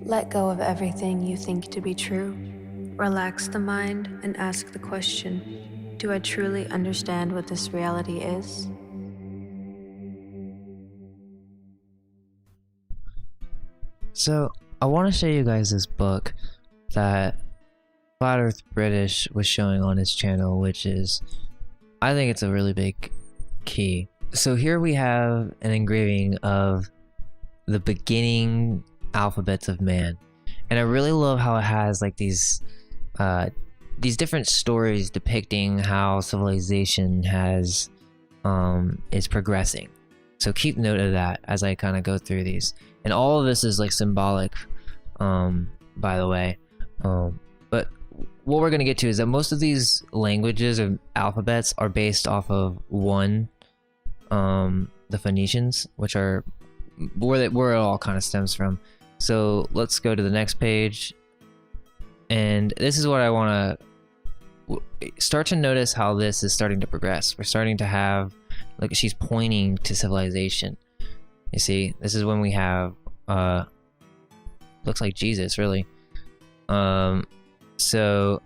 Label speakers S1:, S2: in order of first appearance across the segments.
S1: Let go of everything you think to be true. Relax the mind and ask the question, do I truly understand what this reality is?
S2: So, I want to show you guys this book that Flat Earth British was showing on his channel, which is, I think it's a really big key. So here we have an engraving of the beginning alphabets of man. And I really love how it has like these different stories depicting how civilization has is progressing. So keep note of that as I kind of go through these. And all of this is like symbolic, by the way. But what we're going to get to is that most of these languages or alphabets are based off of one, the Phoenicians, which are where it all kind of stems from. So let's go to the next page. And this is what I want to start to notice, how this is starting to progress. We're starting to have, like, she's pointing to civilization. You see, this is when we have, looks like Jesus, really. So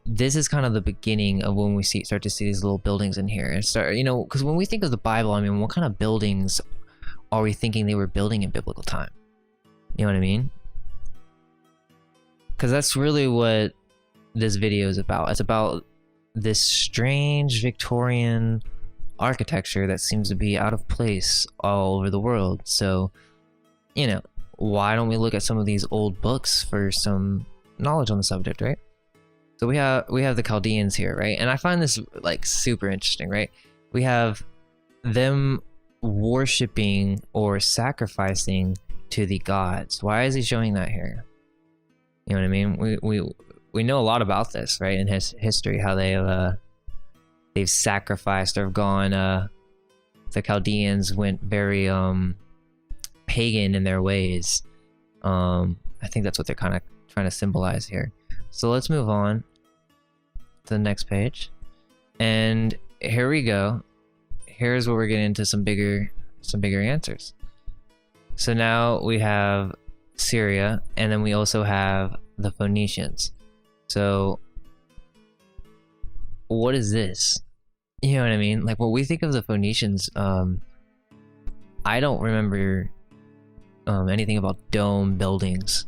S2: this is kind of the beginning of when we start to see these little buildings in here. And start, you know, because when we think of the Bible, I mean, what kind of buildings are we thinking they were building in biblical time? You know what I mean? Because that's really what this video is about. It's about this strange Victorian architecture that seems to be out of place all over the world. So, you know, why don't we look at some of these old books for some knowledge on the subject, right? So we have the Chaldeans here, right? And I find this like super interesting, right? We have them worshipping or sacrificing to the gods. Why is he showing that here? You know what I mean? We know a lot about this, right? In his history, how they've sacrificed or have gone. The Chaldeans went very pagan in their ways. I think that's what they're kind of trying to symbolize here. So let's move on to the next page, and here we go. Here's where we're getting into some bigger answers. So now we have Syria, and then we also have the Phoenicians. So what is this? You know what I mean? Like, when we think of the Phoenicians, I don't remember anything about dome buildings.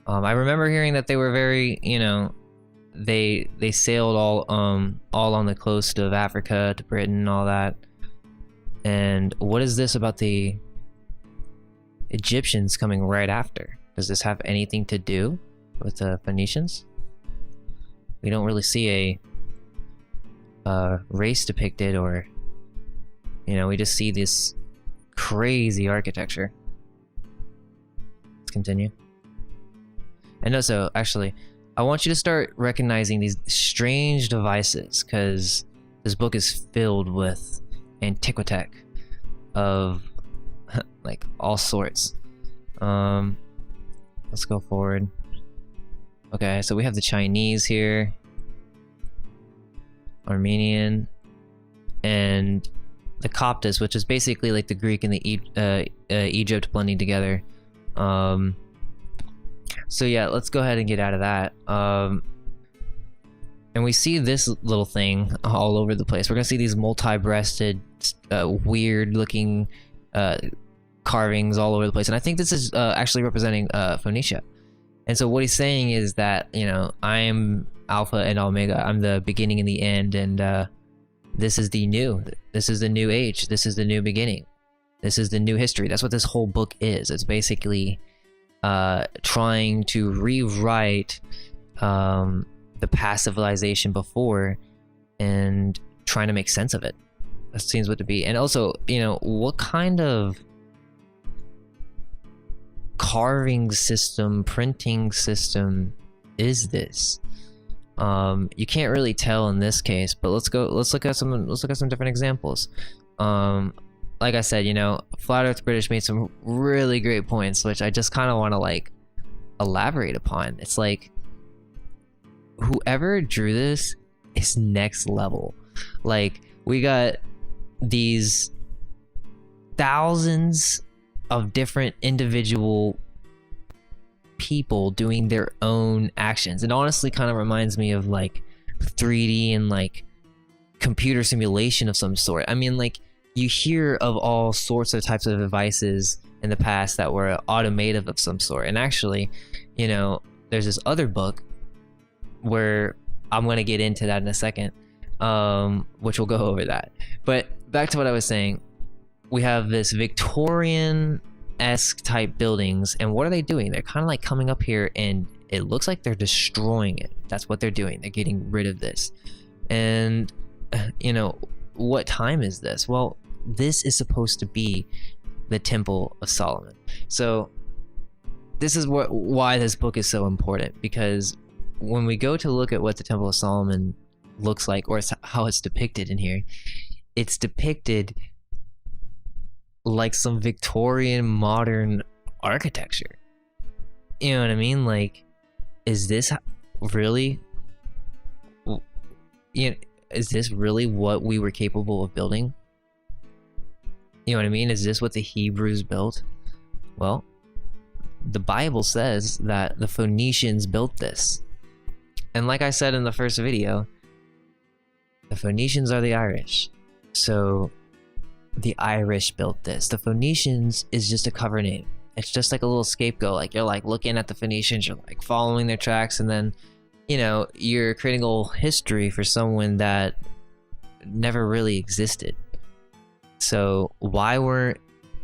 S2: I remember hearing that they were very, you know, they sailed all on the coast of Africa to Britain and all that. And what is this about the Egyptians coming right after? Does this have anything to do with the Phoenicians? We don't really see a race depicted, or, you know, we just see this crazy architecture. Let's continue. And also, actually, I want you to start recognizing these strange devices, because this book is filled with antiquitech of like all sorts. Let's go forward. Okay, so we have the Chinese here, Armenian, and the Coptus, which is basically like the Greek and the Egypt blending together. So yeah, let's go ahead and get out of that. And we see this little thing all over the place. We're gonna see these multi-breasted, weird-looking carvings all over the place. And I think this is actually representing Phoenicia. And so what he's saying is that, you know, I'm Alpha and Omega. I'm the beginning and the end, and this is the new. This is the new age. This is the new beginning. This is the new history. That's what this whole book is. It's basically trying to rewrite the past civilization before and trying to make sense of it. That seems what to be. And also, you know, what kind of carving system, printing system is this? You can't really tell in this case, but let's look at some different examples. Like I said, you know, Flat Earth British made some really great points, which I just kind of want to like elaborate upon. It's like, whoever drew this is next level. Like, we got these thousands of different individual people doing their own actions. It honestly kind of reminds me of like 3D and like computer simulation of some sort. I mean, like, you hear of all sorts of types of devices in the past that were automative of some sort. And actually, you know, there's this other book where I'm going to get into that in a second, which will go over that. But back to what I was saying, we have this Victorian-esque type buildings, and what are they doing? They're kind of like coming up here, and it looks like they're destroying it. That's what they're doing. They're getting rid of this. And, you know, what time is this? Well, this is supposed to be the Temple of Solomon. So this is why this book is so important, because when we go to look at what the Temple of Solomon looks like, or how it's depicted in here, it's depicted like some Victorian modern architecture. You know what I mean? Like, is this really, you know, is this really what we were capable of building? You know what I mean? Is this what the Hebrews built? Well, the Bible says that the Phoenicians built this. And like I said in the first video, the Phoenicians are the Irish. So the Irish built this. The Phoenicians is just a cover name. It's just like a little scapegoat. Like, you're like looking at the Phoenicians, you're like following their tracks, and then, you know, you're creating a little history for someone that never really existed. So why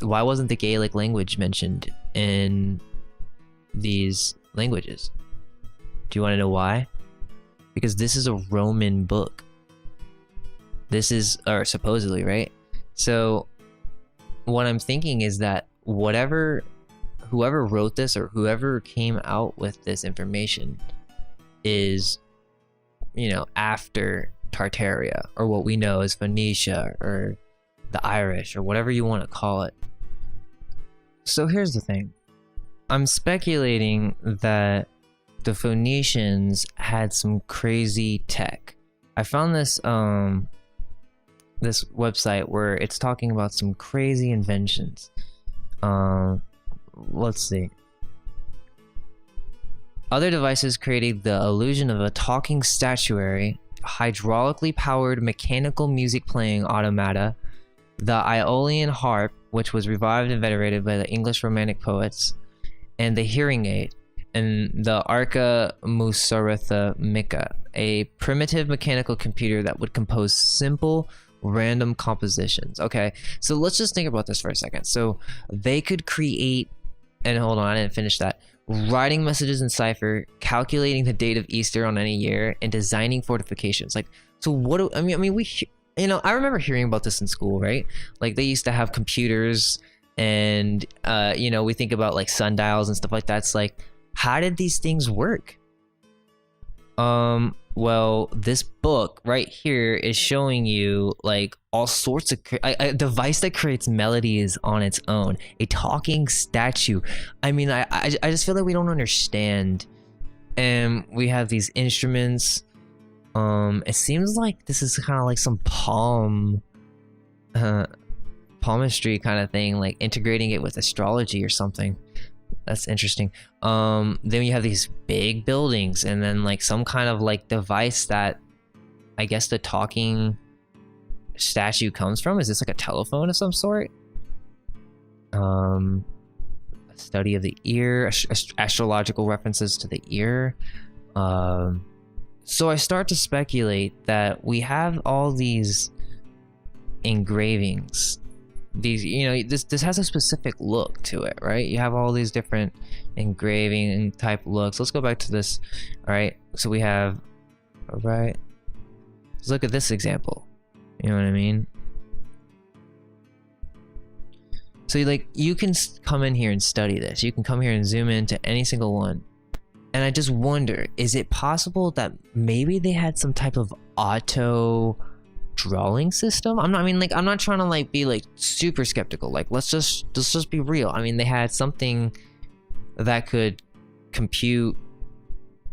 S2: wasn't the Gaelic language mentioned in these languages? Do you want to know why? Because this is a Roman book. This is, or supposedly, right? So what I'm thinking is that whoever wrote this, or whoever came out with this information, is, you know, after Tartaria, or what we know as Phoenicia, or the Irish, or whatever you want to call it. So here's the thing. I'm speculating that the Phoenicians had some crazy tech. I found this this website where it's talking about some crazy inventions. Let's see. Other devices created the illusion of a talking statuary, hydraulically powered mechanical music playing automata, the Aeolian harp, which was revived and venerated by the English Romantic poets, and the hearing aid, and the Arca Musarithmica, a primitive mechanical computer that would compose simple, random compositions. Okay, so let's just think about this for a second. So they could create, and hold on, I didn't finish that, writing messages in cipher, calculating the date of Easter on any year, and designing fortifications. Like, so what do, I mean, we, you know, I remember hearing about this in school, right? Like, they used to have computers, and, you know, we think about like sundials and stuff like that. It's like, how did these things work? Well, this book right here is showing you like all sorts of a device that creates melodies on its own, a talking statue. I mean, I just feel like we don't understand. And we have these instruments. It seems like this is kind of like some palmistry kind of thing, like integrating it with astrology or something. That's interesting. Then you have these big buildings, and then like some kind of like device that I guess the talking statue comes from. Is this like a telephone of some sort? A study of the ear, astrological references to the ear. So I start to speculate that we have all these engravings. These, you know, this has a specific look to it, right? You have all these different engraving type looks. Let's go back to this. All right, so we have, all right, let's look at this example. You know what I mean? So like, you can come in here and study this. You can come here and zoom into any single one. And I just wonder, is it possible that maybe they had some type of auto drawing system? I'm not trying to like be like super skeptical. Like, let's just be real. I mean, they had something that could compute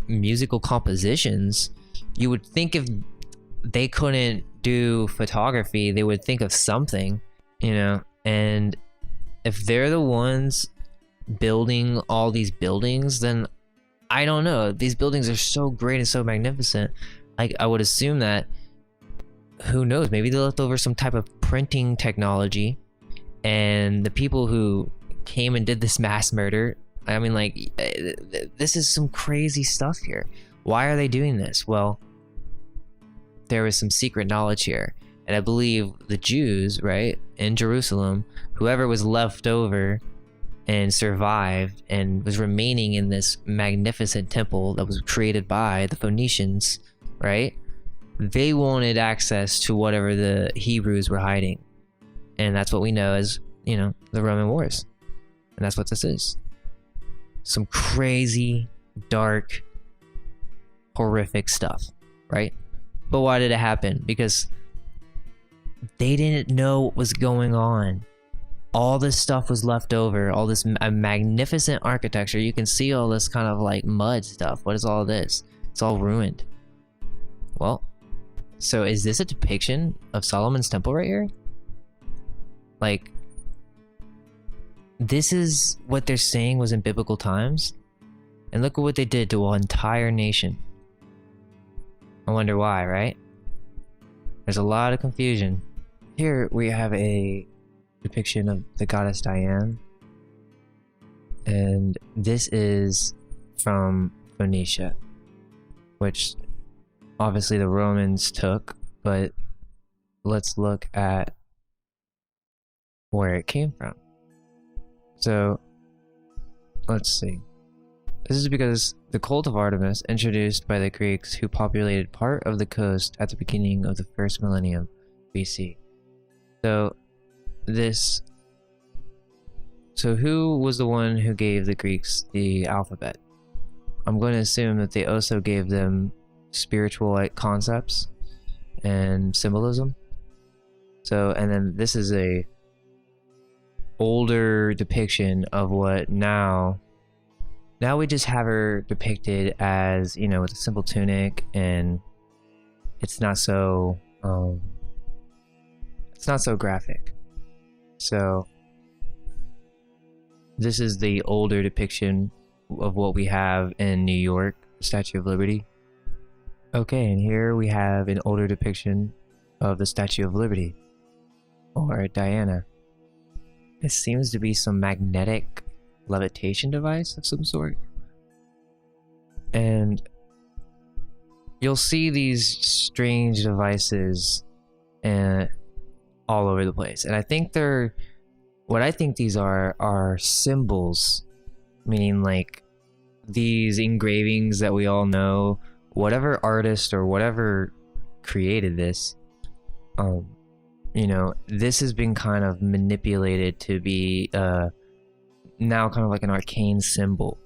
S2: musical compositions. You would think if they couldn't do photography, they would think of something, you know. And if they're the ones building all these buildings, then I don't know. These buildings are so great and so magnificent. Like, I would assume that, who knows, maybe they left over some type of printing technology, and the people who came and did this mass murder, I mean, like, this is some crazy stuff here. Why are they doing this? Well, there was some secret knowledge here. And I believe the Jews, right, in Jerusalem, whoever was left over and survived and was remaining in this magnificent temple that was created by the Phoenicians, right? They wanted access to whatever the Hebrews were hiding. And that's what we know as, you know, the Roman Wars. And that's what this is. Some crazy, dark, horrific stuff, right? But why did it happen? Because they didn't know what was going on. All this stuff was left over, all this magnificent architecture. You can see all this kind of like mud stuff. What is all this? It's all ruined. Well, so is this a depiction of Solomon's temple right here? Like, this is what they're saying was in biblical times? And look at what they did to an entire nation. I wonder why, right? There's a lot of confusion. Here we have a depiction of the goddess Diane. And this is from Phoenicia, which obviously the Romans took, but let's look at where it came from. So, let's see. This is because the cult of Artemis, introduced by the Greeks who populated part of the coast at the beginning of the first millennium BC. So who was the one who gave the Greeks the alphabet? I'm going to assume that they also gave them spiritual like concepts and symbolism. So, and then this is a older depiction of what now we just have her depicted as, you know, with a simple tunic, and it's not so graphic. So this is the older depiction of what we have in New York, Statue of Liberty. Okay, and here we have an older depiction of the Statue of Liberty, or Diana. This seems to be some magnetic levitation device of some sort. And you'll see these strange devices all over the place. And I think what I think these are symbols, meaning like these engravings that we all know, whatever artist or whatever created this, you know, this has been kind of manipulated to be now kind of like an arcane symbol,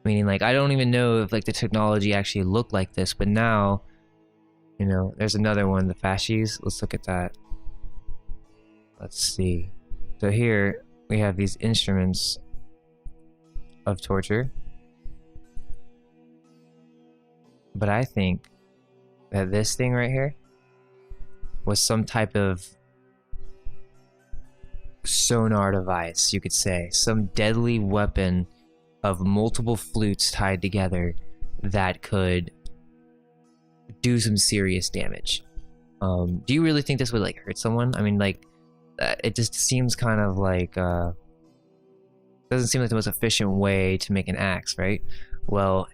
S2: meaning like I don't even know if like the technology actually looked like this, but now, you know, there's another one, the fasces. Let's look at that. Let's see. So here we have these instruments of torture, but I think that this thing right here was some type of sonar device, you could say, some deadly weapon of multiple flutes tied together that could do some serious damage. Do you really think this would like hurt someone? I mean, like, it just seems kind of like doesn't seem like the most efficient way to make an axe, right? Well,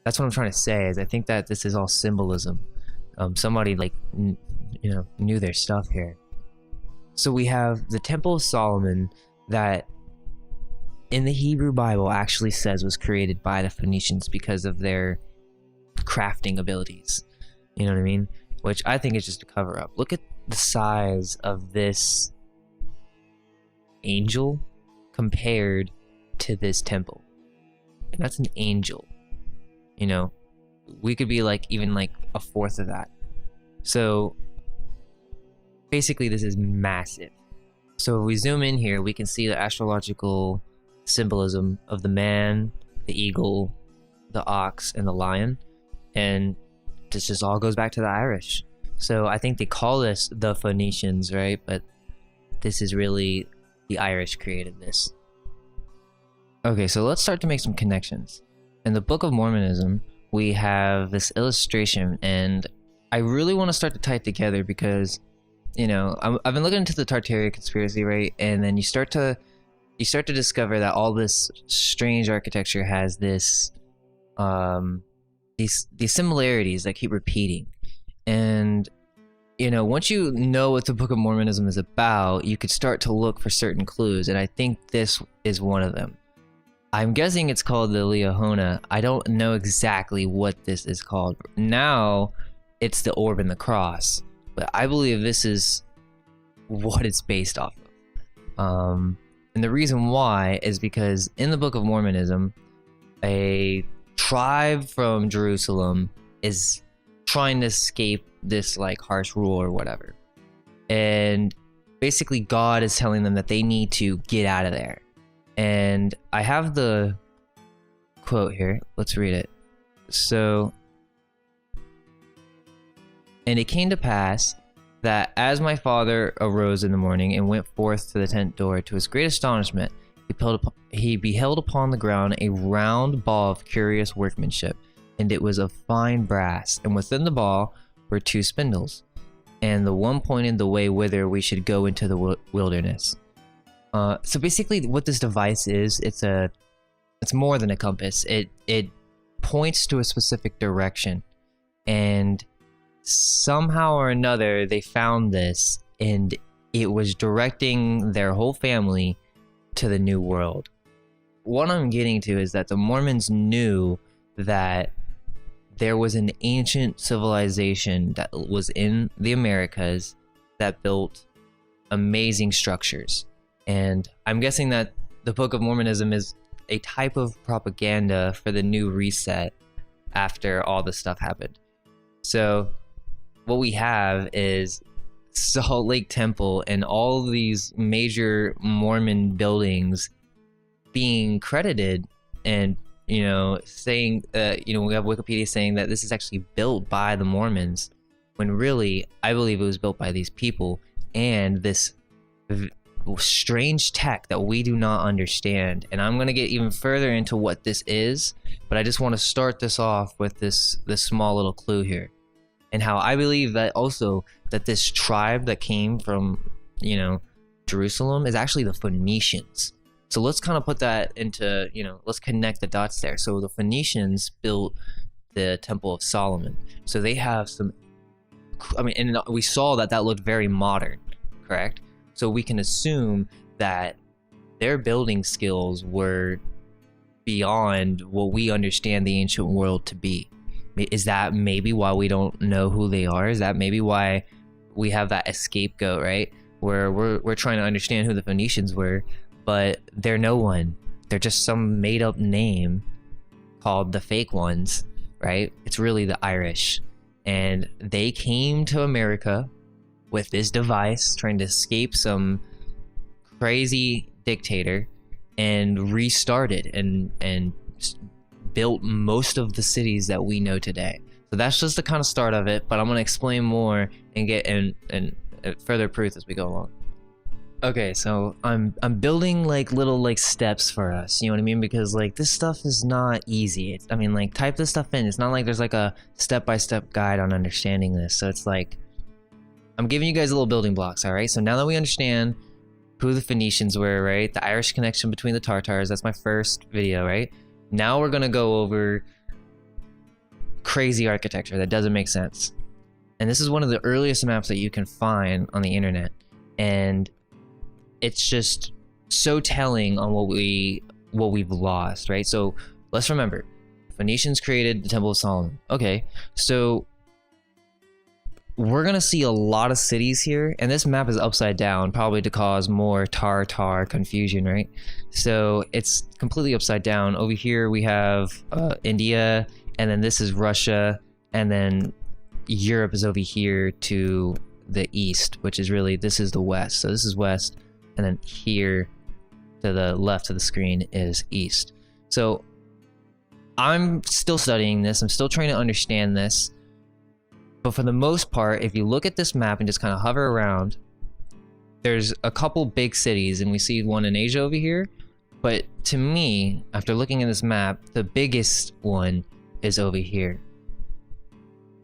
S2: that's what I'm trying to say, is I think that this is all symbolism. Somebody like you know, knew their stuff here. So we have the Temple of Solomon that in the Hebrew Bible actually says was created by the Phoenicians because of their crafting abilities. You know what I mean? Which I think is just a cover up. Look at the size of this angel compared to this temple. And that's an angel. You know, we could be like even like a fourth of that. So basically this is massive. So if we zoom in here, we can see the astrological symbolism of the man, the eagle, the ox, and the lion. And this just all goes back to the Irish. So I think they call this the Phoenicians, right? But this is really the Irish created this. Okay, so let's start to make some connections. In the Book of Mormonism, we have this illustration, and I really want to start to tie it together because, you know, I've been looking into the Tartaria conspiracy, right? And then you start to discover that all this strange architecture has this, these similarities that keep repeating. And, you know, once you know what the Book of Mormonism is about, you could start to look for certain clues, and I think this is one of them. I'm guessing it's called the Liahona. I don't know exactly what this is called. Now, it's the orb and the cross, but I believe this is what it's based off of. And the reason why is because in the Book of Mormonism, a tribe from Jerusalem is trying to escape this like harsh rule or whatever. And basically God is telling them that they need to get out of there. And I have the quote here. Let's read it. So, and it came to pass that as my father arose in the morning and went forth to the tent door, to his great astonishment, he beheld upon the ground a round ball of curious workmanship, and it was of fine brass, and within the ball were 2 spindles, and the one pointed the way whither we should go into the wilderness. So basically what this device is, it's more than a compass. It points to a specific direction, and somehow or another they found this, and it was directing their whole family to the new world. What I'm getting to is that the Mormons knew that there was an ancient civilization that was in the Americas that built amazing structures. And I'm guessing that the Book of Mormonism is a type of propaganda for the new reset after all this stuff happened. So what we have is Salt Lake Temple and all these major Mormon buildings being credited, and, you know, saying, you know, we have Wikipedia saying that this is actually built by the Mormons, when really, I believe it was built by these people, and this strange tech that we do not understand. And I'm going to get even further into what this is, but I just want to start this off with this small little clue here, and how I believe that also that this tribe that came from, you know, Jerusalem is actually the Phoenicians. So let's kind of put that into, you know, let's connect the dots there. So the Phoenicians built the Temple of Solomon, so they have some, I mean, and we saw that looked very modern, correct? So we can assume that their building skills were beyond what we understand the ancient world to be. Is that maybe why we don't know who they are? Is that maybe why we have that scapegoat, right? Where we're trying to understand who the Phoenicians were, but they're no one. They're just some made up name called the fake ones, right? It's really the Irish. And they came to America with this device, trying to escape some crazy dictator, and restarted and built most of the cities that we know today. So that's just the kind of start of it, but I'm going to explain more and get and further proof as we go along. Okay, so I'm building like little like steps for us, you know what I mean? Because like this stuff is not easy. I mean, like, type this stuff in. It's not like there's like a step-by-step guide on understanding this. So it's like, I'm giving you guys little building blocks, all right? So now that we understand who the Phoenicians were, right? The Irish connection between the Tartars, that's my first video, right? Now we're gonna go over crazy architecture that doesn't make sense. And this is one of the earliest maps that you can find on the internet. And it's just so telling on what we've lost, right? So let's remember, Phoenicians created the Temple of Solomon. Okay, so we're gonna see a lot of cities here, and this map is upside down, probably to cause more Tartar confusion, right? So it's completely upside down. Over here we have India, and then this is Russia, and then Europe is over here to the east, which is really, this is the west. So this is west, and then here to the left of the screen is east. So I'm still studying this, I'm still trying to understand this, but for the most part, if you look at this map and just kind of hover around, there's a couple big cities, and we see one in Asia over here. But to me, after looking at this map, the biggest one is over here.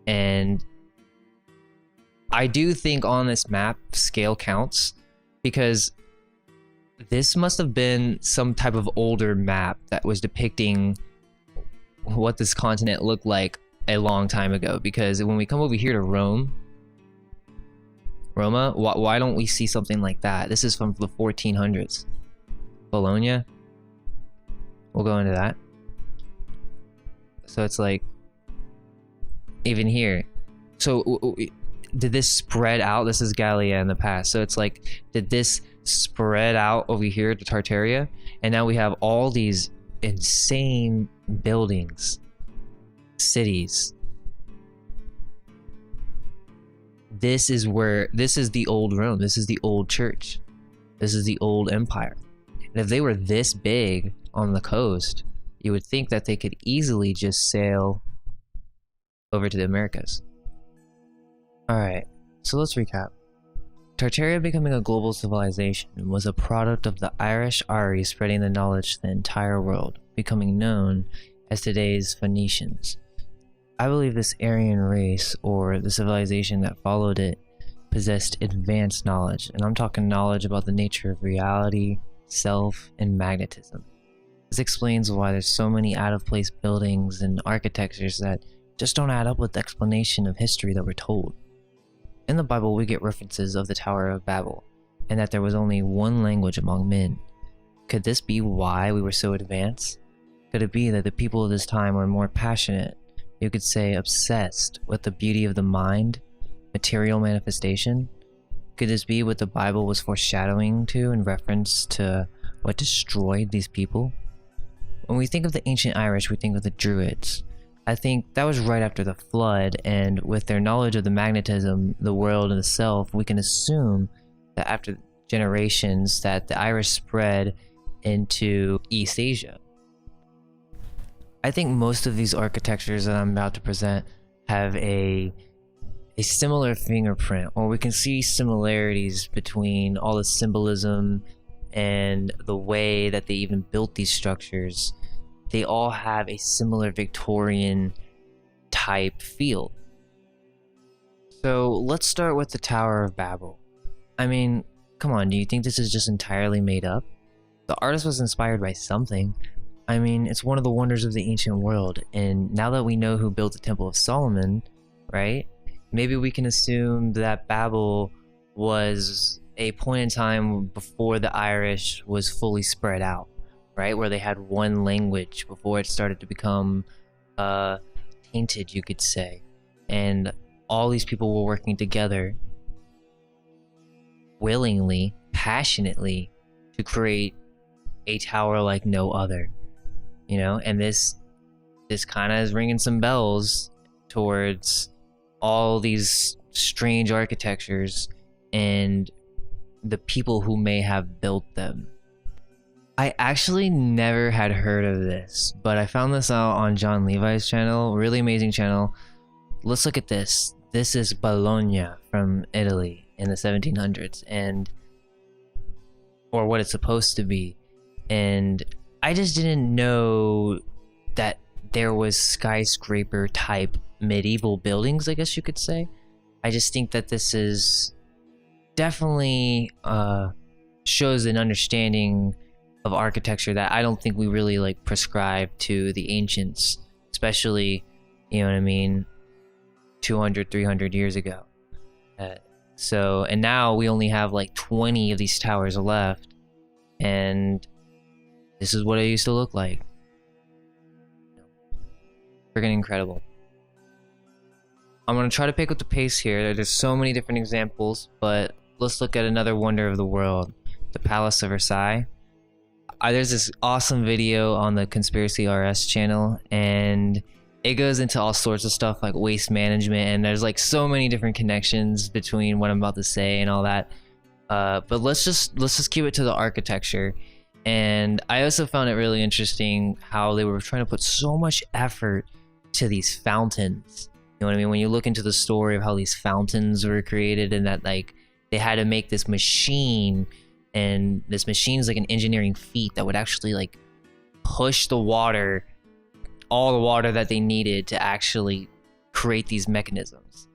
S2: And I do think on this map, scale counts, because this must have been some type of older map that was depicting what this continent looked like a long time ago. Because when we come over here to Roma, why don't we see something like that? This is from the 1400s. Bologna, we'll go into that. So it's like, even here. So did this spread out? This is Gallia in the past. So it's like, did this spread out over here to Tartaria? And now we have all these insane buildings, cities. This is the old Rome. This is the old church. This is the old empire. And if they were this big on the coast, you would think that they could easily just sail over to the Americas. Alright, so let's recap. Tartaria becoming a global civilization was a product of the Irish Ari spreading the knowledge to the entire world, becoming known as today's Phoenicians. I believe this Aryan race, or the civilization that followed it, possessed advanced knowledge, and I'm talking knowledge about the nature of reality, self, and magnetism. This explains why there's so many out-of-place buildings and architectures that just don't add up with the explanation of history that we're told. In the Bible, we get references of the Tower of Babel, and that there was only one language among men. Could this be why we were so advanced? Could it be that the people of this time were more passionate, you could say obsessed, with the beauty of the mind, material manifestation? Could this be what the Bible was foreshadowing to in reference to what destroyed these people? When we think of the ancient Irish, we think of the Druids. I think that was right after the flood, and with their knowledge of the magnetism, the world, and the self, we can assume that after generations that the Irish spread into East Asia. I think most of these architectures that I'm about to present have a similar fingerprint, or we can see similarities between all the symbolism and the way that they even built these structures. They all have a similar Victorian type feel. So let's start with the Tower of Babel. I mean, come on, do you think this is just entirely made up? The artist was inspired by something. I mean, it's one of the wonders of the ancient world, and now that we know who built the Temple of Solomon, right? Maybe we can assume that Babel was a point in time before the Irish was fully spread out, right? Where they had one language before it started to become tainted, you could say. And all these people were working together willingly, passionately, to create a tower like no other. You know, and this kind of is ringing some bells towards all these strange architectures and the people who may have built them. I actually never had heard of this, but I found this out on John Levi's channel, really amazing channel. Let's look at this. This is Bologna from Italy in the 1700s, or what it's supposed to be. And I just didn't know that there was skyscraper type medieval buildings, I guess you could say. I just think that this is definitely shows an understanding of architecture that I don't think we really like prescribe to the ancients, especially, you know what I mean, 200, 300 years ago. And now we only have like 20 of these towers left, and this is what it used to look like. Freaking incredible. I'm gonna try to pick up the pace here. There's so many different examples, but let's look at another wonder of the world, the Palace of Versailles. There's this awesome video on the Conspiracy RS channel, and it goes into all sorts of stuff like waste management, and there's like so many different connections between what I'm about to say and all that. But let's just keep it to the architecture. And I also found it really interesting how they were trying to put so much effort to these fountains. You know what I mean? When you look into the story of how these fountains were created, and that like they had to make this machine, and this machine is like an engineering feat that would actually like push the water, all the water that they needed to actually create these mechanisms.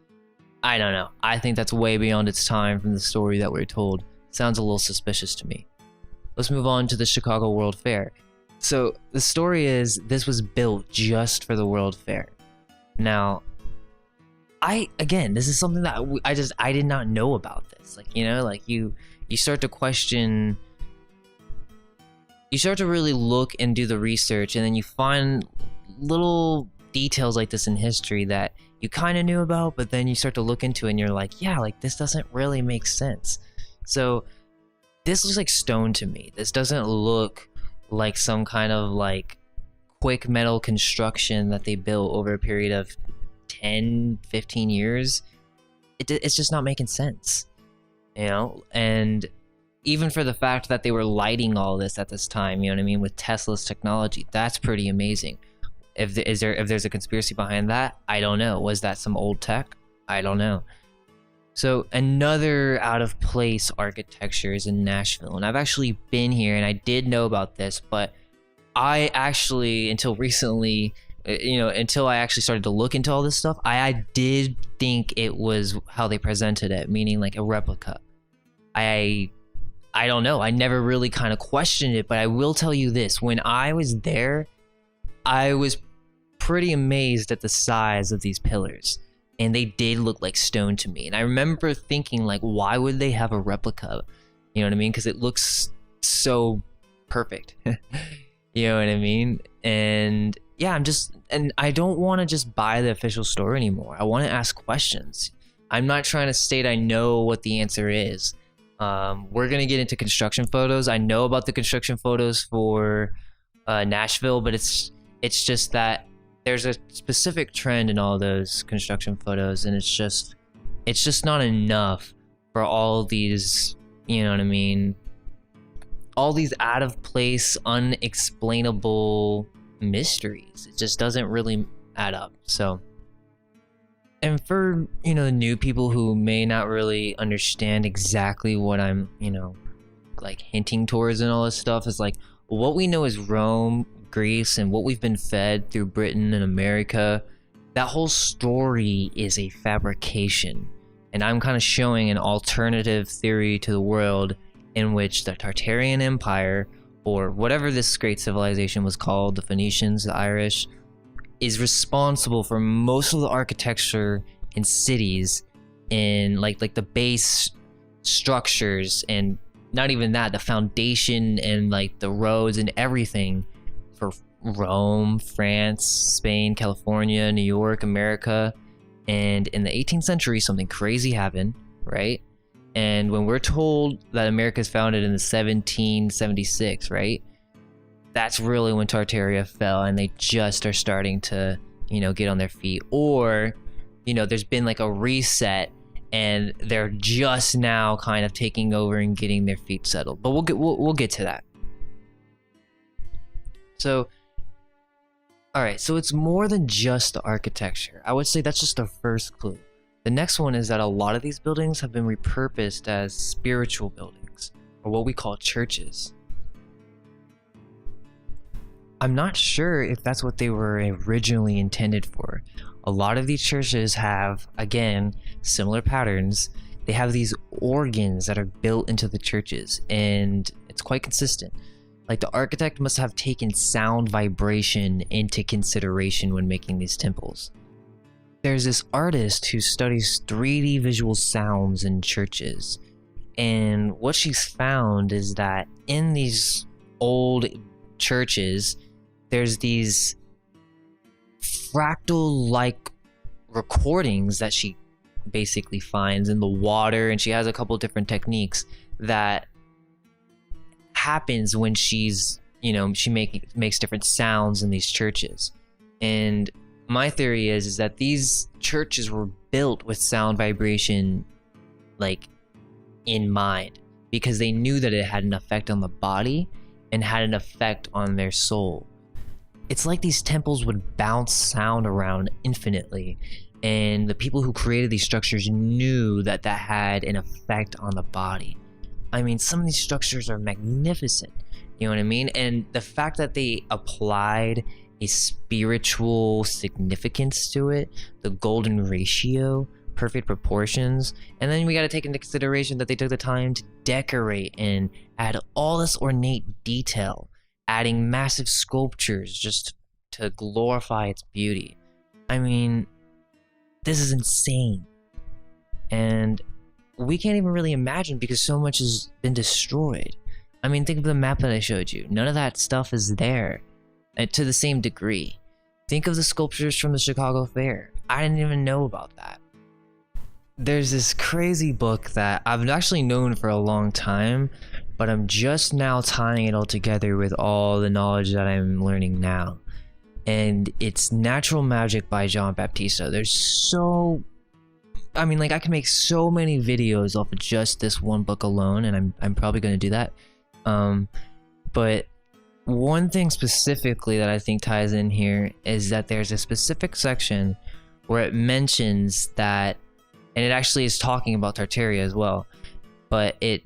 S2: I don't know. I think that's way beyond its time from the story that we're told. Sounds a little suspicious to me. Let's move on to the Chicago World Fair. So the story is this was built just for the World Fair. Now, this is something that I did not know about this. Like, you know, like you start to question, you start to really look and do the research, and then you find little details like this in history that you kind of knew about, but then you start to look into it and you're like, yeah, like this doesn't really make sense. So this looks like stone to me. This doesn't look like some kind of like quick metal construction that they built over a period of 10, 15 years. It's just not making sense, you know? And even for the fact that they were lighting all this at this time, you know what I mean, with Tesla's technology, that's pretty amazing. If there's a conspiracy behind that, I don't know. Was that some old tech? I don't know. So another out of place architecture is in Nashville, and I've actually been here and I did know about this, but I actually, until recently, you know, until I actually started to look into all this stuff, I did think it was how they presented it, meaning like a replica. I don't know. I never really kind of questioned it, but I will tell you this. When I was there, I was pretty amazed at the size of these pillars, and they did look like stone to me. And I remember thinking, like, why would they have a replica? You know what I mean? Because it looks so perfect. You know what I mean? And yeah, I don't want to just buy the official story anymore. I want to ask questions. I'm not trying to state I know what the answer is. We're gonna get into construction photos. I know about the construction photos for Nashville, but it's just that there's a specific trend in all those construction photos, and it's just not enough for all these, you know what I mean, all these out of place, unexplainable mysteries. It just doesn't really add up. So, and for, you know, new people who may not really understand exactly what I'm, you know, like hinting towards and all this stuff, is like, what we know is Rome, Greece, and what we've been fed through Britain and America, that whole story is a fabrication. And I'm kind of showing an alternative theory to the world in which the Tartarian Empire, or whatever this great civilization was called, the Phoenicians, the Irish, is responsible for most of the architecture in cities, in like the base structures, and not even that, the foundation and like the roads and everything for Rome, France, Spain, California, New York, America. And in the 18th century, something crazy happened, right? And when we're told that America is founded in the 1776, right? That's really when Tartaria fell, and they just are starting to, you know, get on their feet. Or, you know, there's been like a reset, and they're just now kind of taking over and getting their feet settled. But we'll get to that. So, all right, so it's more than just the architecture. I would say that's just the first clue. The next one is that a lot of these buildings have been repurposed as spiritual buildings, or what we call churches. I'm not sure if that's what they were originally intended for. A lot of these churches have, again, similar patterns. They have these organs that are built into the churches, and it's quite consistent. Like, the architect must have taken sound vibration into consideration when making these temples. There's this artist who studies 3D visual sounds in churches, and what she's found is that in these old churches, there's these fractal-like recordings that she basically finds in the water, and she has a couple different techniques that happens when she's, you know, she makes different sounds in these churches. And my theory is that these churches were built with sound vibration like in mind, because they knew that it had an effect on the body and had an effect on their soul. It's like these temples would bounce sound around infinitely, and the people who created these structures knew that that had an effect on the body. I mean, some of these structures are magnificent, you know what I mean? And the fact that they applied a spiritual significance to it, the golden ratio, perfect proportions, and then we got to take into consideration that they took the time to decorate and add all this ornate detail, adding massive sculptures just to glorify its beauty. I mean, this is insane. And we can't even really imagine because so much has been destroyed. I mean, think of the map that I showed you. None of that stuff is there to the same degree. Think of the sculptures from the Chicago Fair. I didn't even know about that. There's this crazy book that I've actually known for a long time, but I'm just now tying it all together with all the knowledge that I'm learning now. And it's Natural Magic by John Baptista. There's so... I mean, like, I can make so many videos off of just this one book alone, and I'm probably going to do that. But one thing specifically that I think ties in here is that there's a specific section where it mentions that, and it actually is talking about Tartaria as well, but it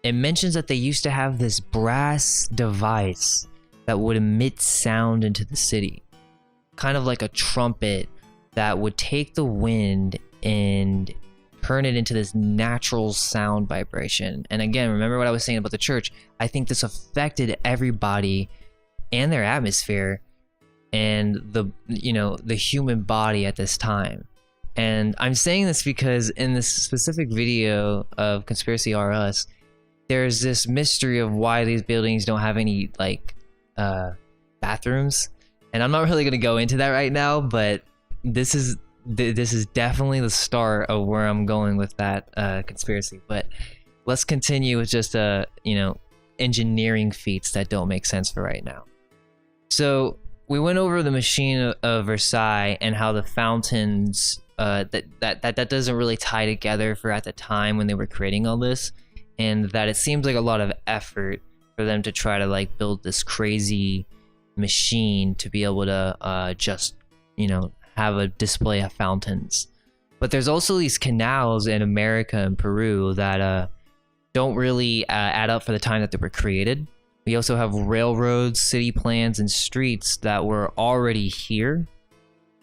S2: mentions that they used to have this brass device that would emit sound into the city, kind of like a trumpet that would take the wind and turn it into this natural sound vibration. And again, remember what I was saying about the church? I think this affected everybody and their atmosphere and the human body at this time. And I'm saying this because in this specific video of Conspiracy R Us, there's this mystery of why these buildings don't have any bathrooms. And I'm not really going to go into that right now, but this is definitely the start of where I'm going with that conspiracy. But let's continue with just engineering feats that don't make sense for right now. So we went over the machine of Versailles and how the fountains that doesn't really tie together for at the time when they were creating all this, and that it seems like a lot of effort for them to try to like build this crazy machine to be able to have a display of fountains. But there's also these canals in America and Peru that don't really add up for the time that they were created. We also have railroads, city plans, and streets that were already here,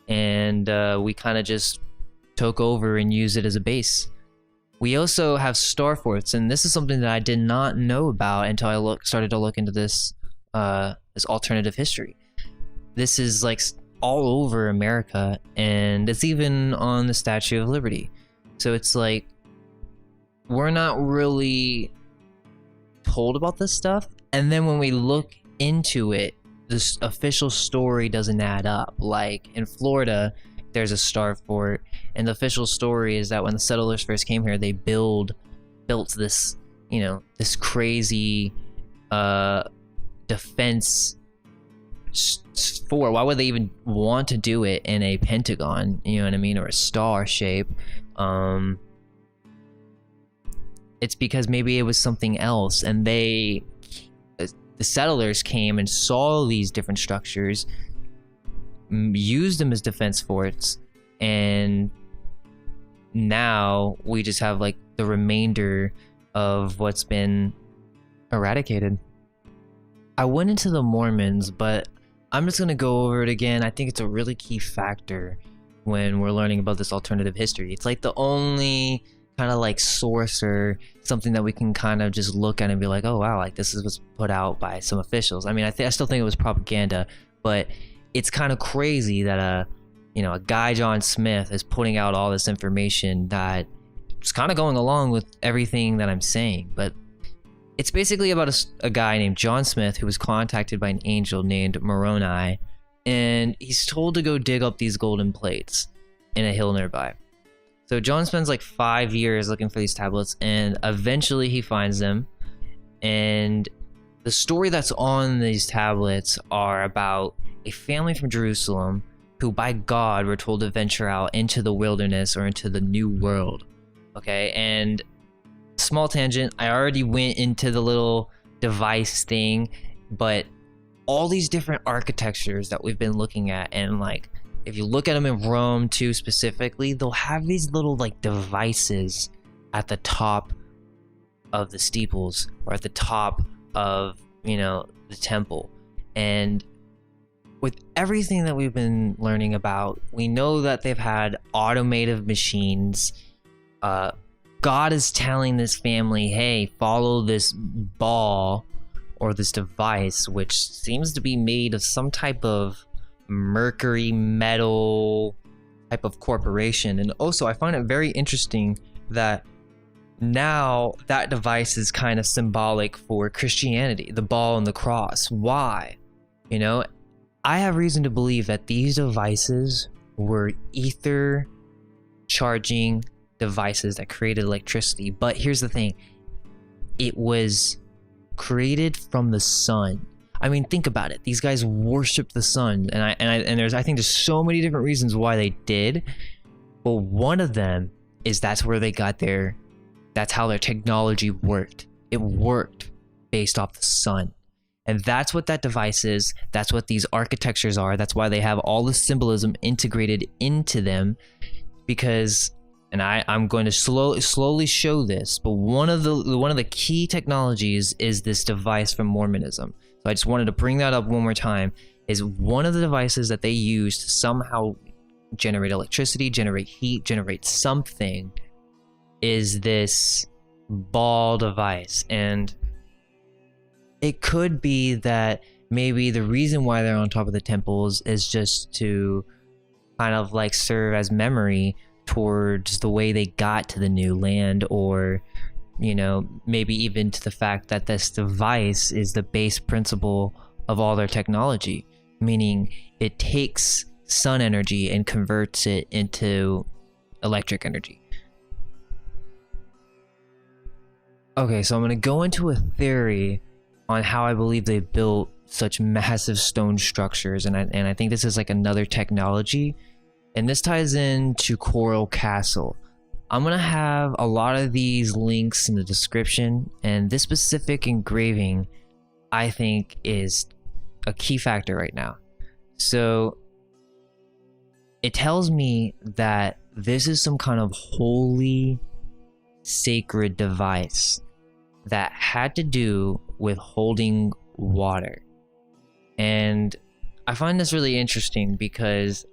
S2: and we kind of just took over and used it as a base. We also have star forts, and this is something that I did not know about until I started to look into this alternative history. This is like all over America, and it's even on the Statue of Liberty. So it's like we're not really told about this stuff, and then when we look into it, this official story doesn't add up. Like in Florida, there's a star fort, and the official story is that when the settlers first came here, they built this, this crazy defense fort. Why would they even want to do it in a pentagon, you know what I mean, or a star shape? It's because maybe it was something else, and the settlers came and saw these different structures, used them as defense forts, and now we just have like the remainder of what's been eradicated. I went into the Mormons, but I'm just gonna go over it again. I think it's a really key factor when we're learning about this alternative history. It's like the only kind of like source or something that we can kind of just look at and be like, oh wow, like this is what's put out by some officials. I mean, I still think it was propaganda, but it's kind of crazy that a guy, John Smith, is putting out all this information that is kind of going along with everything that I'm saying. But it's basically about a guy named John Smith who was contacted by an angel named Moroni, and he's told to go dig up these golden plates in a hill nearby. So John spends like 5 years looking for these tablets, and eventually he finds them. And the story that's on these tablets are about a family from Jerusalem who by God were told to venture out into the wilderness or into the new world. Okay, and small tangent, I already went into the little device thing, but all these different architectures that we've been looking at and like if you look at them in Rome too specifically, they'll have these little like devices at the top of the steeples or at the top of, you know, the temple. And with everything that we've been learning about, we know that they've had automated machines. God is telling this family, hey, follow this ball or this device, which seems to be made of some type of mercury metal type of corporation. And also, I find it very interesting that now that device is kind of symbolic for Christianity, the ball and the cross. Why? You know, I have reason to believe that these devices were ether charging devices that created electricity. But here's the thing, it was created from the sun. I mean, think about it. These guys worship the sun, and I think there's so many different reasons why they did. But one of them is that's where they got that's how their technology worked. It worked based off the sun. And that's what that device is. That's what these architectures are. That's why they have all the symbolism integrated into them. Because, and I'm going to slowly show this, but one of the key technologies is this device from Mormonism. So I just wanted to bring that up one more time. Is one of the devices that they use to somehow generate electricity, generate heat, generate something, is this ball device. And it could be that maybe the reason why they're on top of the temples is just to kind of like serve as memory towards the way they got to the new land, or, you know, maybe even to the fact that this device is the base principle of all their technology, meaning it takes sun energy and converts it into electric energy. Okay, so I'm going to go into a theory on how I believe they built such massive stone structures, and I think this is like another technology, and this ties into Coral Castle. I'm gonna have a lot of these links in the description, and this specific engraving I think is a key factor right now. So it tells me that this is some kind of holy, sacred device that had to do with holding water. And I find this really interesting because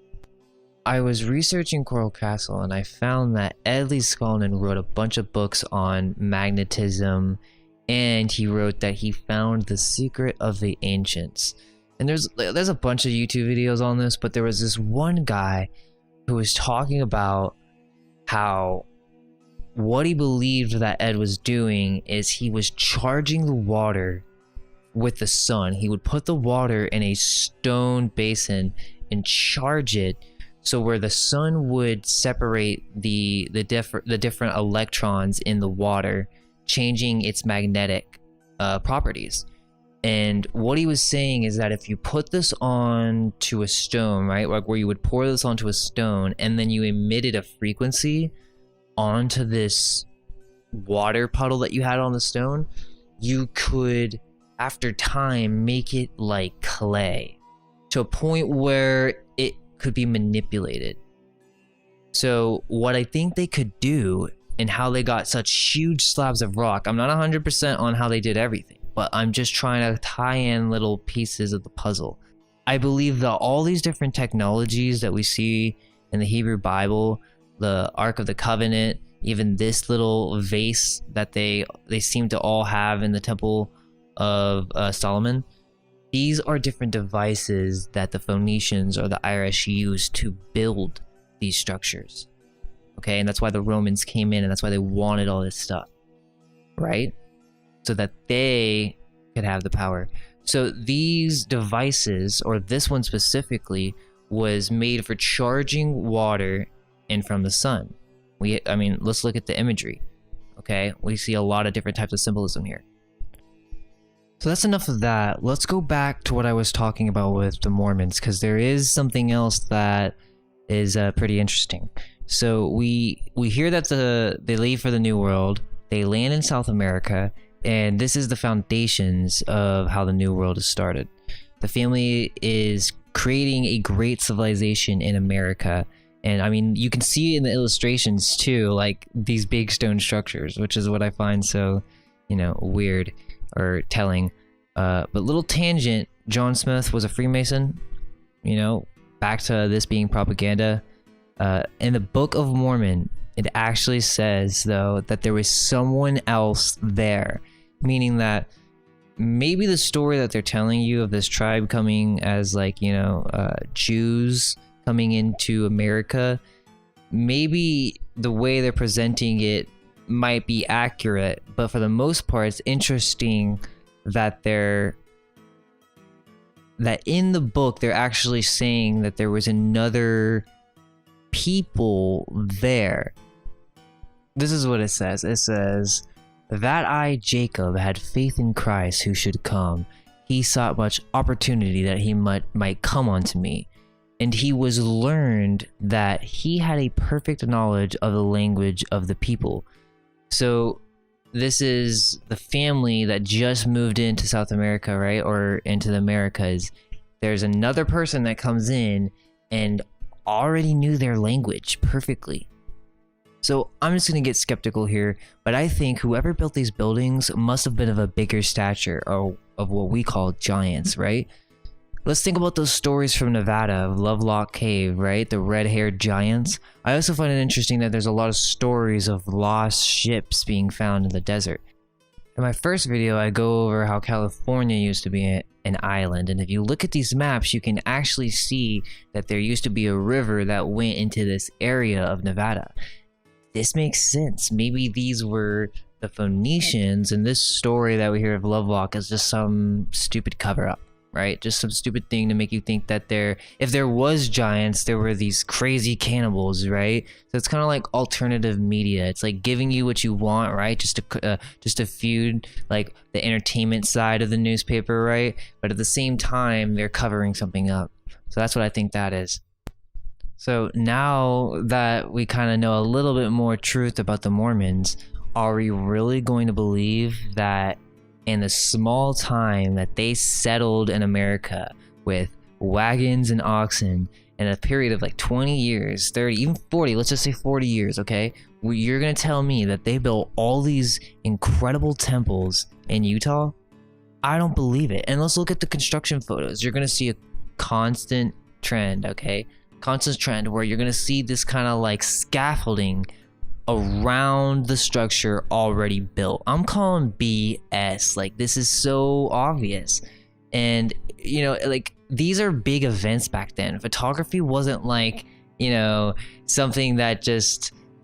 S2: I was researching Coral Castle and I found that Ed Lee Skolnick wrote a bunch of books on magnetism, and he wrote that he found the secret of the ancients. And there's a bunch of YouTube videos on this, but there was this one guy who was talking about how what he believed that Ed was doing is he was charging the water with the sun. He would put the water in a stone basin and charge it, so where the sun would separate the different electrons in the water, changing its magnetic properties. And what he was saying is that if you put this onto a stone, right, like where you would pour this onto a stone and then you emitted a frequency onto this water puddle that you had on the stone, you could, after time, make it like clay to a point where it could be manipulated. So what I think they could do and how they got such huge slabs of rock, I'm not 100% on how they did everything, but I'm just trying to tie in little pieces of the puzzle. I believe that all these different technologies that we see in the Hebrew Bible, the Ark of the Covenant, even this little vase that they seem to all have in the Temple of Solomon, these are different devices that the Phoenicians or the Irish used to build these structures. Okay, and that's why the Romans came in, and that's why they wanted all this stuff, right? So that they could have the power. So these devices, or this one specifically, was made for charging water in from the sun. I mean, let's look at the imagery. Okay, we see a lot of different types of symbolism here. So that's enough of that. Let's go back to what I was talking about with the Mormons, because there is something else that is pretty interesting. So we hear that they leave for the New World, they land in South America, and this is the foundations of how the New World is started. The family is creating a great civilization in America. And I mean, you can see in the illustrations too, like these big stone structures, which is what I find so, you know, weird or telling. But little tangent, John Smith was a Freemason, you know, back to this being propaganda. In the Book of Mormon, it actually says, though, that there was someone else there, meaning that maybe the story that they're telling you of this tribe coming as, like, you know, Jews coming into America, maybe the way they're presenting it might be accurate, but for the most part, it's interesting that in the book they're actually saying that there was another people there. This is what it says. It says, "That I, Jacob, had faith in Christ who should come. He sought much opportunity that he might come unto me. And he was learned that he had a perfect knowledge of the language of the people." So this is the family that just moved into South America, right? Or into the Americas. There's another person that comes in and already knew their language perfectly. So I'm just going to get skeptical here, but I think whoever built these buildings must have been of a bigger stature, or of what we call giants, right? Let's think about those stories from Nevada of Lovelock Cave, right? The red-haired giants. I also find it interesting that there's a lot of stories of lost ships being found in the desert. In my first video, I go over how California used to be an island, and if you look at these maps, you can actually see that there used to be a river that went into this area of Nevada. This makes sense. Maybe these were the Phoenicians, and this story that we hear of Lovelock is just some stupid cover-up, right? Just some stupid thing to make you think that if there was giants, there were these crazy cannibals, right? So it's kind of like alternative media. It's like giving you what you want, right? Just to feud like the entertainment side of the newspaper, right? But at the same time, they're covering something up. So that's what I think that is. So now that we kind of know a little bit more truth about the Mormons, are we really going to believe that in the small time that they settled in America with wagons and oxen in a period of like 20 years, 30, even 40, let's just say 40 years, okay? You're going to tell me that they built all these incredible temples in Utah? I don't believe it. And let's look at the construction photos. You're going to see a constant trend, okay? Constant trend where you're going to see this kind of like scaffolding around the structure already built. I'm calling BS. Like, this is so obvious. And, you know, like, these are big events back then. Photography wasn't like, you know, something that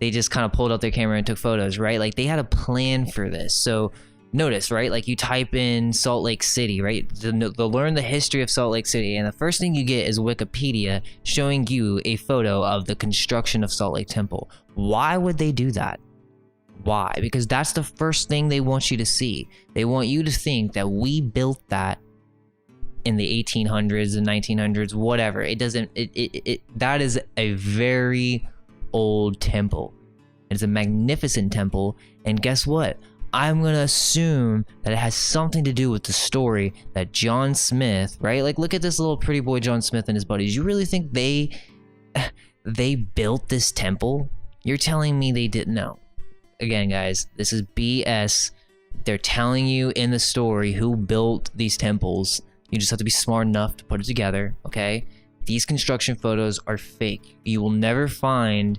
S2: they just kind of pulled out their camera and took photos, right? Like, they had a plan for this. So notice, right? Like, you type in Salt Lake City, right? To learn the history of Salt Lake City, and the first thing you get is Wikipedia showing you a photo of the construction of Salt Lake Temple. Why would they do that? Why? Because that's the first thing they want you to see. They want you to think that we built that in the 1800s and 1900s, whatever. It doesn't. That is a very old temple. It's a magnificent temple, and guess what? I'm going to assume that it has something to do with the story that John Smith, right? Like, look at this little pretty boy John Smith and his buddies. You really think they built this temple? You're telling me they didn't know. Again, guys, this is BS. They're telling you in the story who built these temples. You just have to be smart enough to put it together, okay? These construction photos are fake. You will never find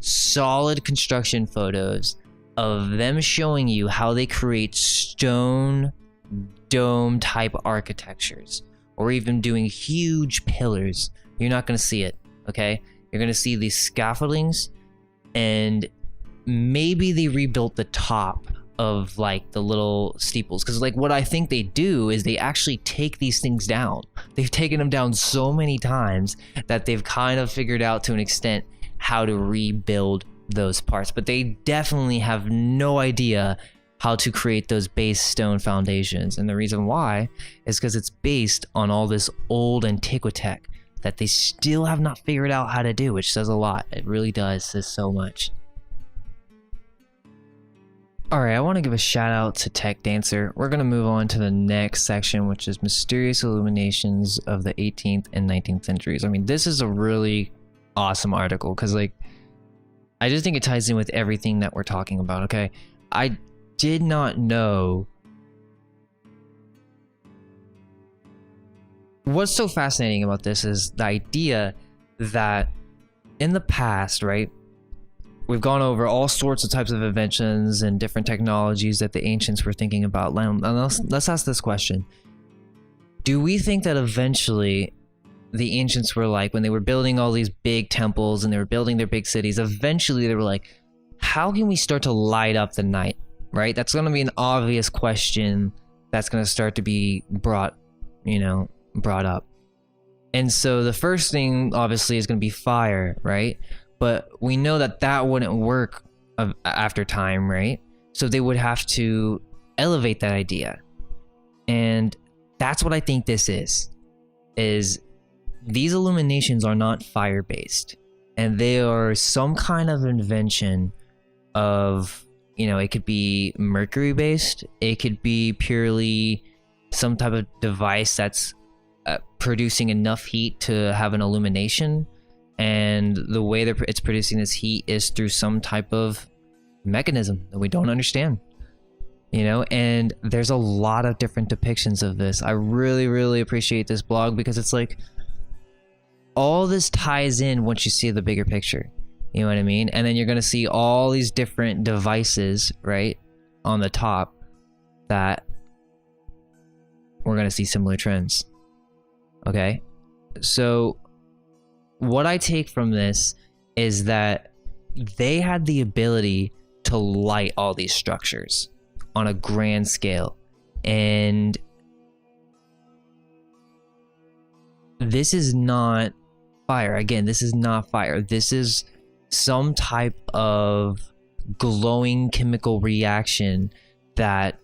S2: solid construction photos of them showing you how they create stone dome type architectures, or even doing huge pillars. You're not going to see it, okay? You're going to see these scaffoldings, and maybe they rebuilt the top of like the little steeples, because like what I think they do is they actually take these things down. They've taken them down so many times that they've kind of figured out to an extent how to rebuild those parts, but they definitely have no idea how to create those base stone foundations. And the reason why is because it's based on all this old antiquitech that they still have not figured out how to do, which says a lot. It really does, says so much. Alright, I want to give a shout out to Tech Dancer. We're going to move on to the next section, which is mysterious illuminations of the 18th and 19th centuries. I mean, this is a really awesome article because, like, I just think it ties in with everything that we're talking about, okay? I did not know. What's so fascinating about this is the idea that in the past, right, we've gone over all sorts of types of inventions and different technologies that the ancients were thinking about. Let's ask this question. Do we think that eventually the ancients were like, when they were building all these big temples and they were building their big cities, eventually they were like, how can we start to light up the night, right? That's going to be an obvious question that's going to start to be brought up. And so the first thing obviously is going to be fire, right? But we know that that wouldn't work after time, right? So they would have to elevate that idea. And that's what I think this is these illuminations are not fire-based. And they are some kind of invention of, it could be mercury-based. It could be purely some type of device that's producing enough heat to have an illumination, and the way that it's producing this heat is through some type of mechanism that we don't understand, and there's a lot of different depictions of this. I really appreciate this blog because it's like all this ties in once you see the bigger picture, you know what I mean? And then you're going to see all these different devices right on the top that we're going to see similar trends. Okay, so what I take from this is that they had the ability to light all these structures on a grand scale. And this is not fire. Again, this is not fire. This is some type of glowing chemical reaction that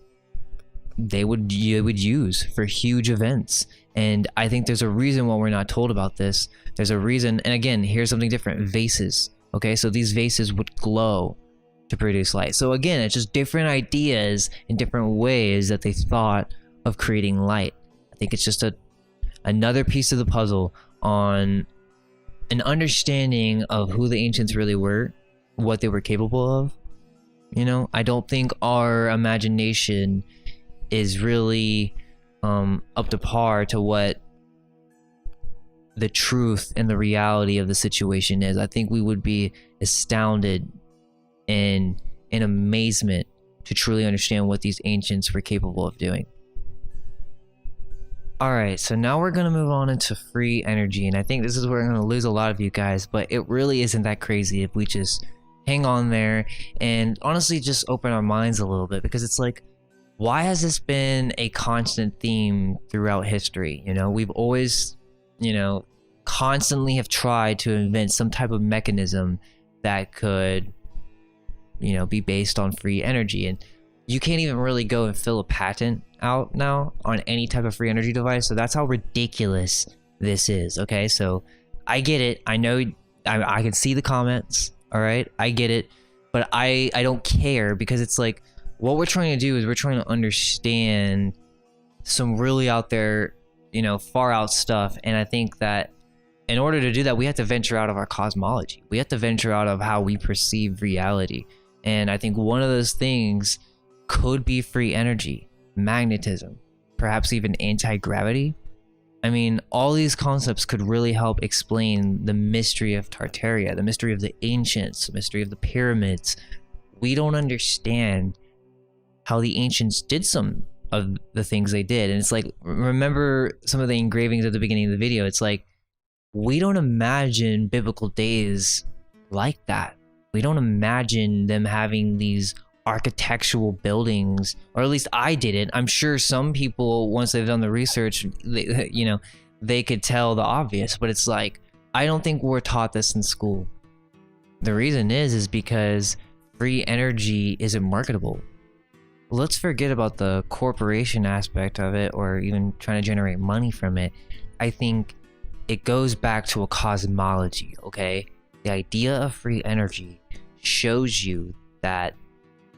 S2: you would use for huge events. And I think there's a reason why we're not told about this. There's a reason. And again, here's something different. Vases. Okay, so these vases would glow to produce light. So again, it's just different ideas in different ways that they thought of creating light. I think it's just another piece of the puzzle on an understanding of who the ancients really were, what they were capable of. I don't think our imagination is really up to par to what the truth and the reality of the situation is. I think we would be astounded and in amazement to truly understand what these ancients were capable of doing. Alright, so now we're going to move on into free energy, and I think this is where I'm going to lose a lot of you guys, but it really isn't that crazy if we just hang on there and honestly just open our minds a little bit, because it's like, why has this been a constant theme throughout history? We've always, constantly have tried to invent some type of mechanism that could, be based on free energy. And you can't even really go and fill a patent out now on any type of free energy device. So that's how ridiculous this is. Okay, so I get it. I know I can see the comments. All right, I get it, but I don't care, because it's like, what we're trying to do is we're trying to understand some really out there, far out stuff. And I think that in order to do that, we have to venture out of our cosmology. We have to venture out of how we perceive reality. And I think one of those things could be free energy, magnetism, perhaps even anti-gravity. I mean, all these concepts could really help explain the mystery of Tartaria, the mystery of the ancients, the mystery of the pyramids. We don't understand how the ancients did some of the things they did. And it's like, remember some of the engravings at the beginning of the video. It's like, we don't imagine biblical days like that. We don't imagine them having these architectural buildings, or at least I didn't. I'm sure some people, once they've done the research, they could tell the obvious, but it's like, I don't think we're taught this in school. The reason is because free energy isn't marketable. Let's forget about the corporation aspect of it, or even trying to generate money from it. I think it goes back to a cosmology, okay? The idea of free energy shows you that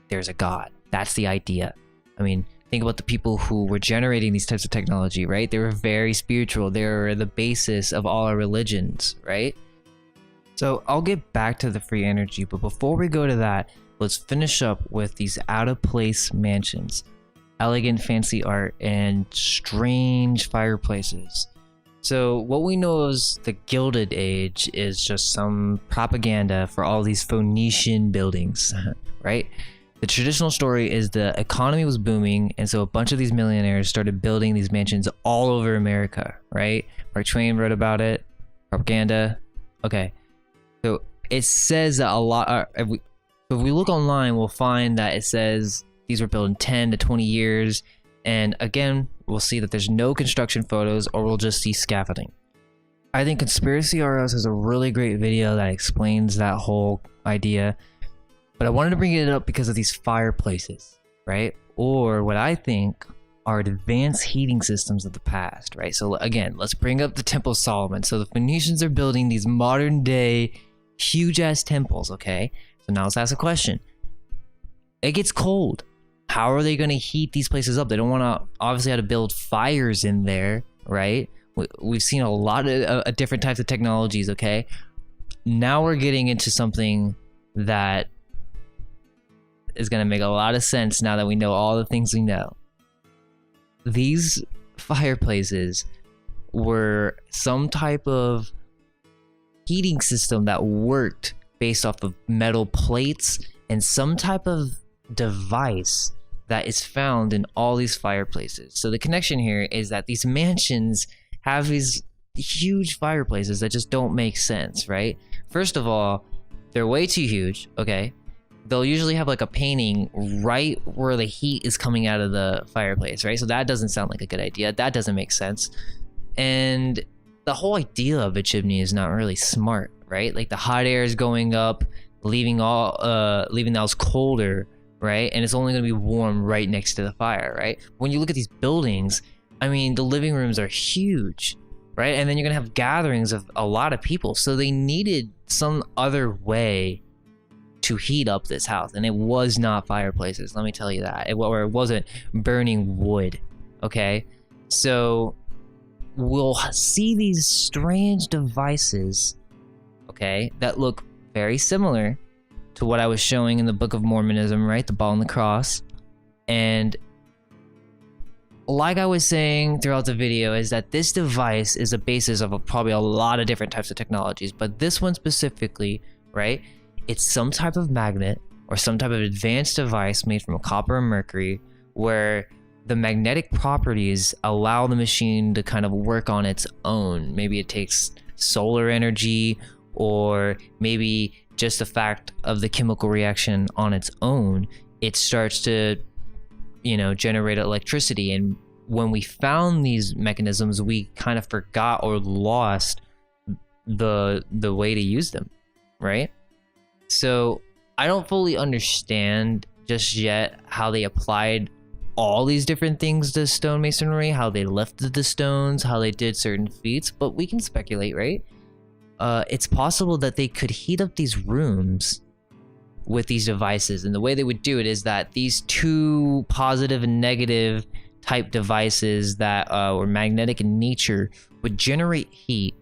S2: there's a God. That's the idea. I mean, think about the people who were generating these types of technology, right? They were very spiritual. They were the basis of all our religions, right? So I'll get back to the free energy, but before we go to that, let's finish up with these out-of-place mansions, elegant fancy art, and strange fireplaces. So what we know as the Gilded Age is just some propaganda for all these Phoenician buildings, right? The traditional story is the economy was booming, and so a bunch of these millionaires started building these mansions all over America, right? Mark Twain wrote about it, propaganda. Okay. So it says that a lot. If we look online, we'll find that it says these were built in 10 to 20 years. And again, we'll see that there's no construction photos, or we'll just see scaffolding. I think Conspiracy RS has a really great video that explains that whole idea. But I wanted to bring it up because of these fireplaces, right? Or what I think are advanced heating systems of the past, right? So again, let's bring up the Temple of Solomon. So the Phoenicians are building these modern day huge ass temples, okay? So now let's ask a question. It gets cold. How are they going to heat these places up? They don't want to obviously have to build fires in there, right? We've seen a lot of different types of technologies, okay? Now we're getting into something that is going to make a lot of sense now that we know all the things we know. These fireplaces were some type of heating system that worked based off of metal plates and some type of device that is found in all these fireplaces. So the connection here is that these mansions have these huge fireplaces that just don't make sense, right? First of all, they're way too huge, okay? They'll usually have like a painting right where the heat is coming out of the fireplace, right? So that doesn't sound like a good idea. That doesn't make sense. And the whole idea of a chimney is not really smart, right? Like the hot air is going up, leaving the house colder, right? And it's only going to be warm right next to the fire, right? When you look at these buildings, I mean, the living rooms are huge, right? And then you're going to have gatherings of a lot of people. So they needed some other way to heat up this house, and it was not fireplaces. Let me tell you that. It wasn't burning wood, okay? So we'll see these strange devices, okay, that look very similar to what I was showing in the Book of Mormonism, right? The ball and the cross. And like I was saying throughout the video, is that this device is a basis of probably a lot of different types of technologies, but this one specifically, right? It's some type of magnet or some type of advanced device made from copper and mercury where the magnetic properties allow the machine to kind of work on its own. Maybe it takes solar energy, or maybe just the fact of the chemical reaction on its own, it starts to, generate electricity. And when we found these mechanisms, we kind of forgot or lost the way to use them, right? So I don't fully understand just yet how they applied all these different things to stonemasonry, how they lifted the stones, how they did certain feats, but we can speculate, right? It's possible that they could heat up these rooms with these devices, and the way they would do it is that these two positive and negative type devices that were magnetic in nature would generate heat,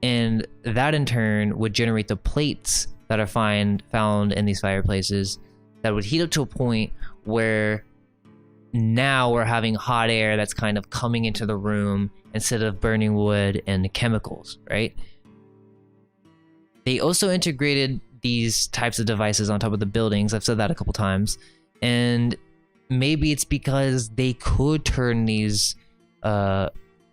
S2: and that in turn would generate the plates that are found in these fireplaces that would heat up to a point where now we're having hot air that's kind of coming into the room instead of burning wood and chemicals, right? They also integrated these types of devices on top of the buildings. I've said that a couple times. And maybe it's because they could turn these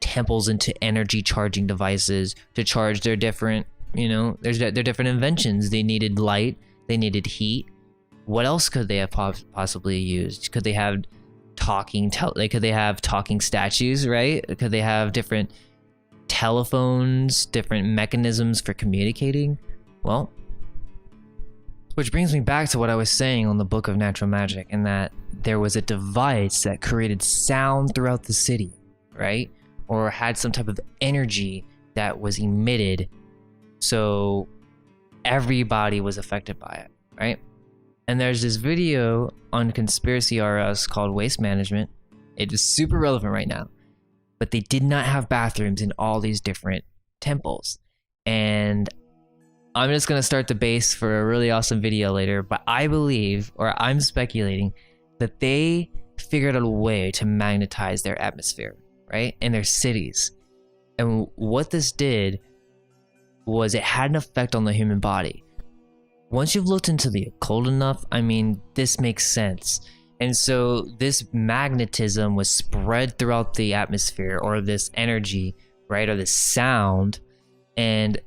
S2: temples into energy charging devices to charge their different, their different inventions. They needed light, they needed heat. What else could they have possibly used? Could they have could they have talking statues, right? Could they have different telephones, different mechanisms for communicating? Well, which brings me back to what I was saying on the Book of Natural Magic, and that there was a device that created sound throughout the city, right? Or had some type of energy that was emitted, so everybody was affected by it, right? And there's this video on Conspiracy RS called Waste Management. It is super relevant right now. But they did not have bathrooms in all these different temples. And I'm just going to start the base for a really awesome video later. But I believe, or I'm speculating, that they figured out a way to magnetize their atmosphere, right? In their cities. And what this did was it had an effect on the human body. Once you've looked into the occult enough, I mean, this makes sense. And so this magnetism was spread throughout the atmosphere, or this energy, right? Or this sound. And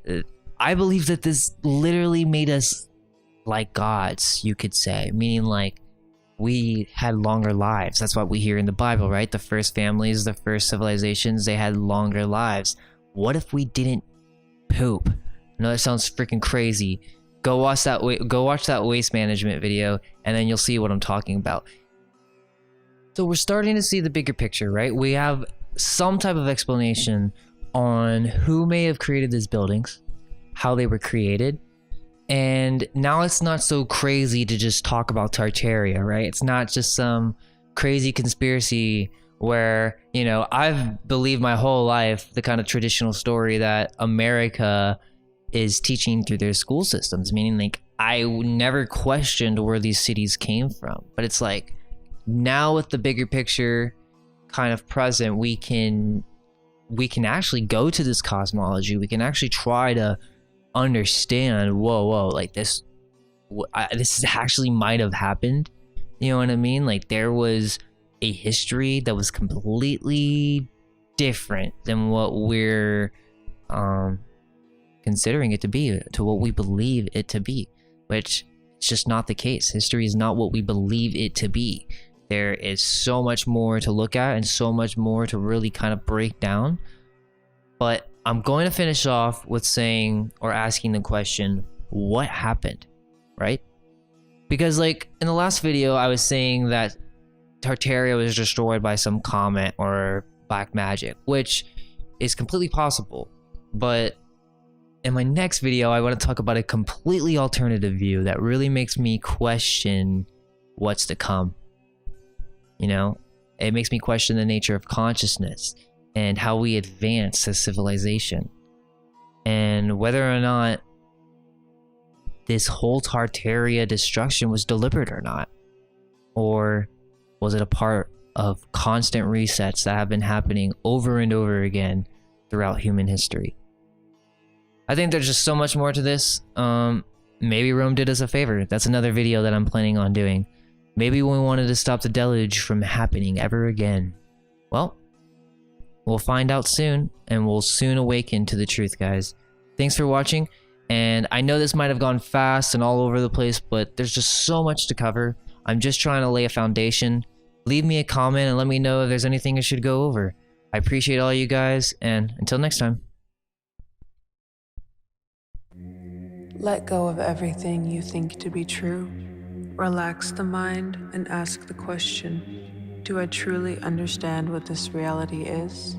S2: I believe that this literally made us like gods, you could say. Meaning like we had longer lives. That's what we hear in the Bible, right? The first families, the first civilizations, they had longer lives. What if we didn't poop? I know that sounds freaking crazy. Go watch that waste management video, and then you'll see what I'm talking about. So we're starting to see the bigger picture, right? We have some type of explanation on who may have created these buildings, how they were created, and now it's not so crazy to just talk about Tartaria, right? It's not just some crazy conspiracy where, you know, I've believed my whole life the kind of traditional story that America is teaching through their school systems, meaning like I never questioned where these cities came from. But it's like now with the bigger picture kind of present, we can actually go to this cosmology. We can actually try to understand, whoa, like this actually might have happened. You know what I mean? Like there was a history that was completely different than what we're considering it to be, to what we believe it to be, which it's just not the case. History is not what we believe it to be. There is so much more to look at and so much more to really kind of break down. But I'm going to finish off with saying, or asking the question, what happened, right? Because like in the last video, I was saying that Tartaria was destroyed by some comet or black magic, which is completely possible. But in my next video, I want to talk about a completely alternative view that really makes me question what's to come. You know, it makes me question the nature of consciousness and how we advance as civilization, and whether or not this whole Tartaria destruction was deliberate or not, or was it a part of constant resets that have been happening over and over again throughout human history. I think there's just so much more to this. Maybe Rome did us a favor. That's another video that I'm planning on doing. Maybe we wanted to stop the deluge from happening ever again. Well, we'll find out soon, and we'll soon awaken to the truth, guys. Thanks for watching, and I know this might have gone fast and all over the place, but there's just so much to cover. I'm just trying to lay a foundation. Leave me a comment and let me know if there's anything I should go over. I appreciate all you guys, and until next time.
S1: Let go of everything you think to be true. Relax the mind and ask the question, do I truly understand what this reality is?